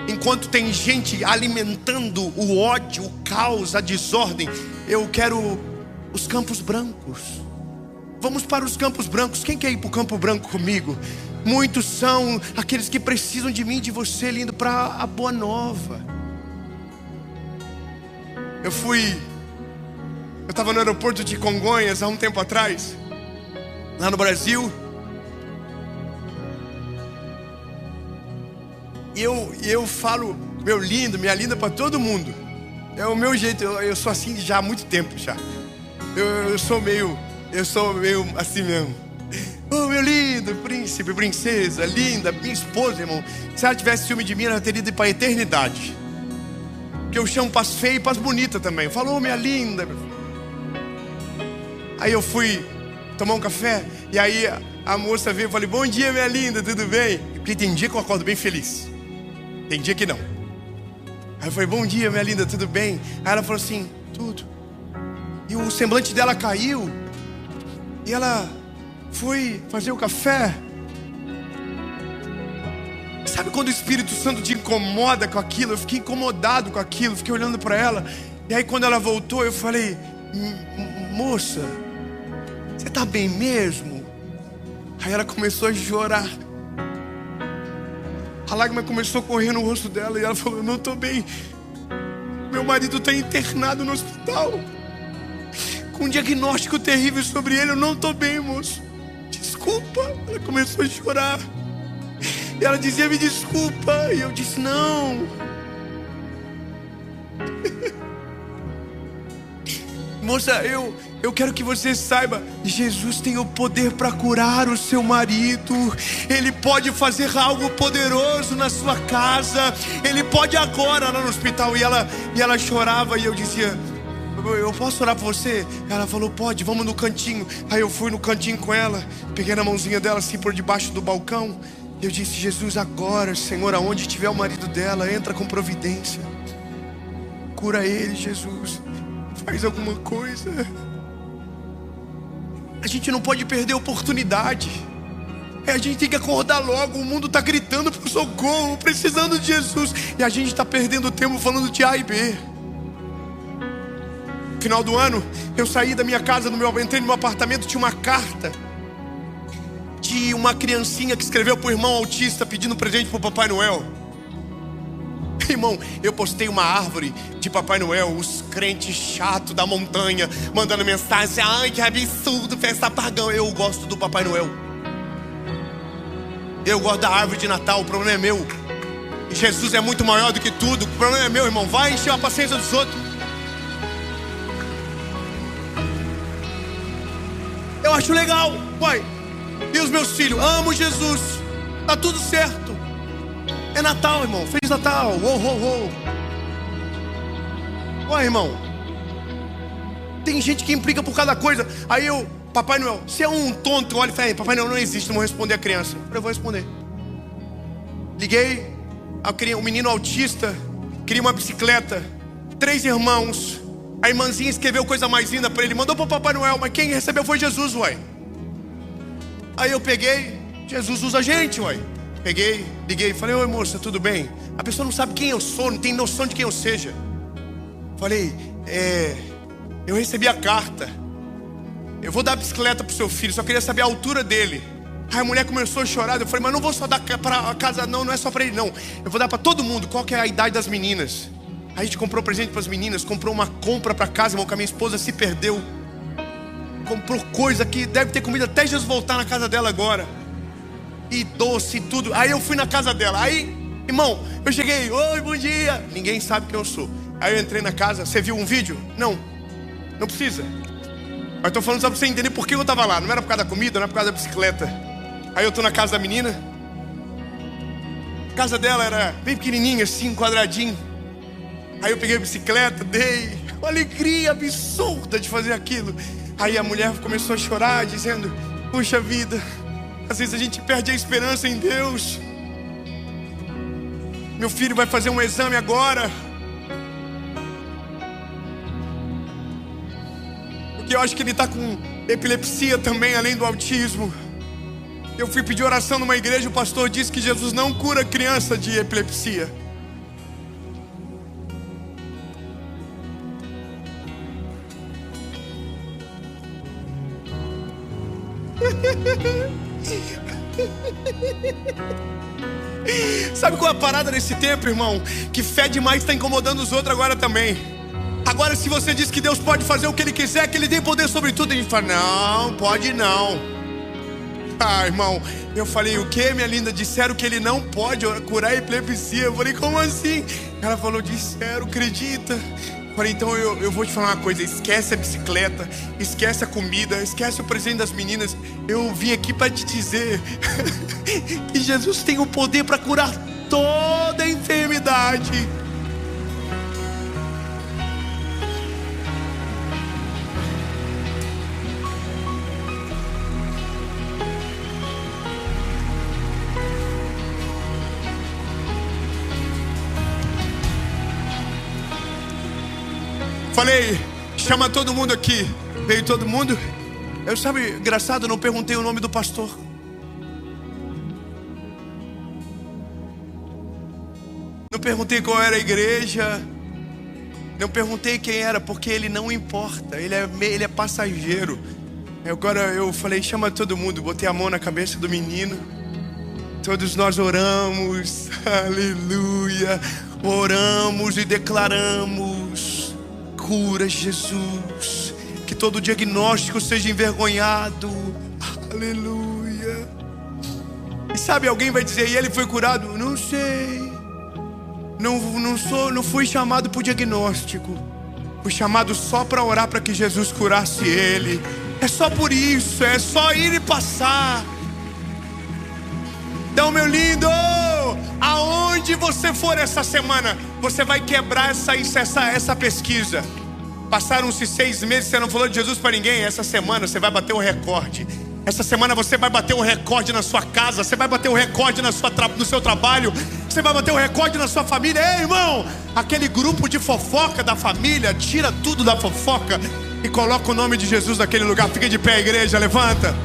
Enquanto tem gente alimentando o ódio, o caos, a desordem, eu quero os campos brancos. Vamos para os campos brancos. Quem quer ir para o Campo Branco comigo? Muitos são aqueles que precisam de mim, de você, lindo, para a Boa Nova. Eu estava no aeroporto de Congonhas há um tempo atrás, lá no Brasil. E eu falo, meu lindo, minha linda, para todo mundo. É o meu jeito, eu sou assim já há muito tempo já. Eu sou meio assim mesmo. Oh, meu lindo, príncipe, princesa, linda, minha esposa, irmão. Se ela tivesse ciúme de mim, ela teria ido para a eternidade. Porque eu chamo para as feias e para as bonitas também. Falou, minha linda. Aí eu fui tomar um café, e aí a moça veio e falei: bom dia, minha linda, tudo bem? Porque tem dia que eu acordo bem feliz, tem dia que não. Aí eu falei: bom dia, minha linda, tudo bem? Aí ela falou assim: tudo. E o semblante dela caiu, e ela foi fazer o café. Sabe quando o Espírito Santo te incomoda com aquilo? Eu fiquei incomodado com aquilo, fiquei olhando para ela. E aí quando ela voltou, eu falei: moça, você tá bem mesmo? Aí ela começou a chorar. A lágrima começou a correr no rosto dela, e ela falou: eu não tô bem. Meu marido está internado no hospital, com um diagnóstico terrível sobre ele. Eu não tô bem, moço. Desculpa. Ela começou a chorar. E ela dizia: me desculpa. E eu disse: não. Moça, eu quero que você saiba: Jesus tem o poder para curar o seu marido. Ele pode fazer algo poderoso na sua casa. Ele pode agora lá no hospital. E ela chorava, e eu dizia: eu posso orar por você? Ela falou: pode, vamos no cantinho. Aí eu fui no cantinho com ela, peguei na mãozinha dela assim por debaixo do balcão. Eu disse: Jesus, agora, Senhor, aonde estiver o marido dela, entra com providência. Cura ele, Jesus. Faz alguma coisa. A gente não pode perder a oportunidade. A gente tem que acordar logo. O mundo está gritando por socorro, precisando de Jesus, e a gente está perdendo tempo falando de A e B. No final do ano, eu saí da minha casa, entrei no meu apartamento, tinha uma carta de uma criancinha que escreveu para o irmão autista pedindo presente para o Papai Noel. Irmão, eu postei uma árvore de Papai Noel, os crentes chatos da montanha mandando mensagem: ai, que absurdo, festa pagão. Eu gosto do Papai Noel, eu gosto da árvore de Natal. O problema é meu. Jesus é muito maior do que tudo. O problema é meu, irmão. Vai encher a paciência dos outros. Eu acho legal, pai. E os meus filhos, amo Jesus, tá tudo certo. É Natal, irmão, Feliz Natal, Ué, irmão, tem gente que implica por cada coisa. Aí eu: Papai Noel, você é um tonto. Olha e fala: Papai Noel não existe, não vou responder a criança. Eu vou responder. Liguei, o menino autista queria uma bicicleta, 3 irmãos. A irmãzinha escreveu coisa mais linda para ele, mandou para o Papai Noel, mas quem recebeu foi Jesus, uai. Aí eu peguei: Jesus usa a gente, uai. Peguei, liguei e falei: oi, moça, tudo bem? A pessoa não sabe quem eu sou, não tem noção de quem eu seja. Falei: eu recebi a carta, eu vou dar a bicicleta pro seu filho, só queria saber a altura dele. Aí a mulher começou a chorar. Eu falei: mas não vou só dar para a casa, não é só para ele, não. Eu vou dar para todo mundo. Qual que é a idade das meninas? Aí a gente comprou presente para as meninas, comprou uma compra para casa, irmão, que a minha esposa se perdeu. Comprou coisa que deve ter comida até Jesus voltar na casa dela agora. E doce e tudo. Aí eu fui na casa dela. Aí, irmão, eu cheguei: oi, bom dia. Ninguém sabe quem eu sou. Aí eu entrei na casa. Você viu um vídeo? Não precisa. Mas tô falando só pra você entender por que eu tava lá. Não era por causa da comida, não era por causa da bicicleta. Aí eu tô na casa da menina. A casa dela era bem pequenininha assim, um quadradinho. Aí eu peguei a bicicleta, dei uma alegria absurda de fazer aquilo. Aí a mulher começou a chorar, dizendo: puxa vida, Às vezes a gente perde a esperança em Deus. Meu filho vai fazer um exame agora, porque eu acho que ele está com epilepsia também, além do autismo. Eu fui pedir oração numa igreja, o pastor disse que Jesus não cura criança de epilepsia. Sabe qual é a parada nesse tempo, irmão? Que fé demais está incomodando os outros agora também. Agora, se você diz que Deus pode fazer o que Ele quiser, que Ele tem poder sobre tudo, a gente fala, não, pode não. Ah, irmão, eu falei, o que, minha linda? Disseram que Ele não pode curar a epilepsia. Eu falei, como assim? Ela falou, disseram, acredita? Eu falei, então eu vou te falar uma coisa, esquece a bicicleta, esquece a comida, esquece o presente das meninas. Eu vim aqui para te dizer que Jesus tem o poder para curar toda a enfermidade. Falei, chama todo mundo aqui. Veio todo mundo. Eu, sabe, engraçado, não perguntei o nome do pastor. Não perguntei qual era a igreja. Não perguntei quem era, porque ele não importa. Ele é passageiro. Agora eu falei, chama todo mundo. Botei a mão na cabeça do menino. Todos nós oramos. Aleluia. Oramos e declaramos: cura, Jesus. Que todo diagnóstico seja envergonhado. Aleluia. E sabe, alguém vai dizer, e ele foi curado? Não sei. Não fui chamado por diagnóstico. Fui chamado só para orar para que Jesus curasse ele. É só por isso, é só ir e passar. Então, meu lindo, aonde você for essa semana, você vai quebrar essa pesquisa. Passaram-se 6 meses, você não falou de Jesus para ninguém. Essa semana você vai bater o recorde. Essa semana você vai bater o recorde na sua casa. Você vai bater o recorde no seu trabalho. Você vai bater o recorde na sua família. Ei, irmão, aquele grupo de fofoca da família, tira tudo da fofoca e coloca o nome de Jesus naquele lugar. Fica de pé, igreja, levanta.